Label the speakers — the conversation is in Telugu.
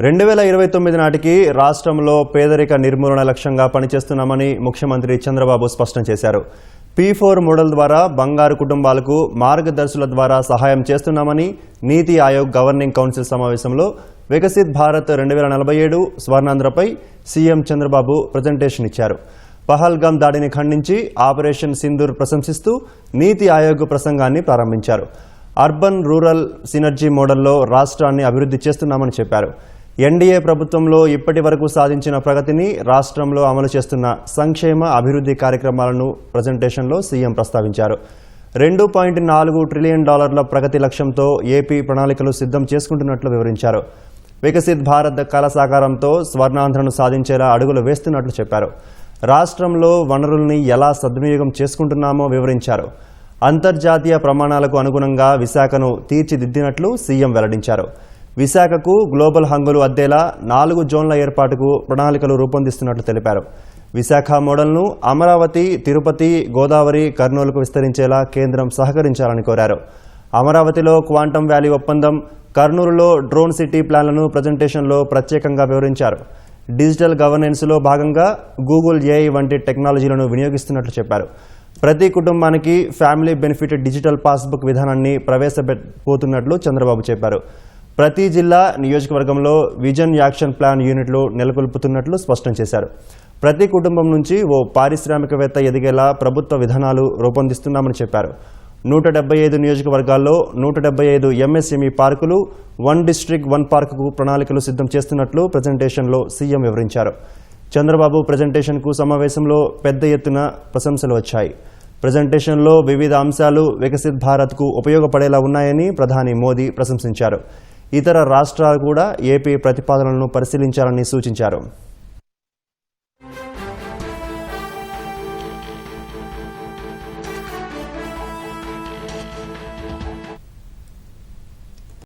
Speaker 1: 2029 నాటికి రాష్ట్రంలో పేదరిక నిర్మూలన లక్ష్యంగా పనిచేస్తున్నామని ముఖ్యమంత్రి చంద్రబాబు స్పష్టం చేశారు. P4 మోడల్ ద్వారా బంగారు కుటుంబాలకు మార్గదర్శుల ద్వారా సహాయం చేస్తున్నామని నీతి ఆయోగ్ గవర్నింగ్ కౌన్సిల్ సమావేశంలో వికసిత్ భారత్ 2047 స్వర్ణాంధ్రపై సీఎం చంద్రబాబు ప్రెజెంటేషన్ ఇచ్చారు. పహల్గామ్ దాడిని ఖండించి ఆపరేషన్ సింధూర్ ప్రశంసిస్తూ నీతి ఆయోగ్ ప్రసంగాన్ని ప్రారంభించారు. అర్బన్ రూరల్ సినర్జీ మోడల్లో రాష్ట్రాన్ని అభివృద్ధి చేస్తున్నామని చెప్పారు. ఎన్డీఏ ప్రభుత్వంలో ఇప్పటి వరకు సాధించిన ప్రగతిని, రాష్ట్రంలో అమలు చేస్తున్న సంక్షేమ అభివృద్ధి కార్యక్రమాలను ప్రెజెంటేషన్లో సీఎం ప్రస్తావించారు. $2.4 ట్రిలియన్ ప్రగతి లక్ష్యంతో ఏపీ ప్రణాళికలు సిద్ధం చేసుకుంటున్నట్లు వివరించారు. వికసిత్ భారత్ కల సాకారంతో స్వర్ణాంధ్రను సాధించేలా అడుగులు వేస్తున్నట్లు చెప్పారు. రాష్ట్రంలో వనరుల్ని ఎలా సద్వినియోగం చేసుకుంటున్నామో వివరించారు. అంతర్జాతీయ ప్రమాణాలకు అనుగుణంగా విశాఖను తీర్చిదిద్దినట్లు సీఎం వెల్లడించారు. విశాఖకు గ్లోబల్ హంగులు అద్దేలా 4 జోన్ల ఏర్పాటుకు ప్రణాళికలు రూపొందిస్తున్నట్లు తెలిపారు. విశాఖ మోడల్ను అమరావతి, తిరుపతి, గోదావరి, కర్నూలుకు విస్తరించేలా కేంద్రం సహకరించాలని కోరారు. అమరావతిలో క్వాంటమ్ వ్యాలీ ఒప్పందం, కర్నూలులో డ్రోన్ సిటీ ప్లాన్లను ప్రెజెంటేషన్లో ప్రత్యేకంగా వివరించారు. డిజిటల్ గవర్నెన్స్లో భాగంగా గూగుల్ ఏఐ వంటి టెక్నాలజీలను వినియోగిస్తున్నట్లు చెప్పారు. ప్రతి కుటుంబానికి ఫ్యామిలీ బెనిఫిట్ డిజిటల్ పాస్బుక్ విధానాన్ని ప్రవేశపెట్టబోతున్నట్లు చంద్రబాబు చెప్పారు. ప్రతి జిల్లా, నియోజకవర్గంలో విజన్ యాక్షన్ ప్లాన్ యూనిట్లు నెలకొల్పుతున్నట్లు స్పష్టం చేశారు. ప్రతి కుటుంబం నుంచి ఓ పారిశ్రామికవేత్త ఎదిగేలా ప్రభుత్వ విధానాలు రూపొందిస్తున్నామని చెప్పారు. 175 నియోజకవర్గాల్లో 175 ఎంఎస్ఎంఈ పార్కులు, 1 డిస్ట్రిక్ట్ 1 పార్కుకు ప్రణాళికలు సిద్ధం చేస్తున్నట్లు ప్రెజెంటేషన్లో సీఎం వివరించారు. చంద్రబాబు ప్రెజెంటేషన్కు సమావేశంలో పెద్ద ఎత్తున ప్రశంసలు వచ్చాయి. ప్రెజెంటేషన్లో వివిధ అంశాలు వికసిత్ భారత్కు ఉపయోగపడేలా ఉన్నాయని ప్రధాని మోదీ ప్రశంసించారు. ఇతర రాష్ట్రాలు కూడా ఏపీ ప్రతిపాదనలను పరిశీలించాలని సూచించారు.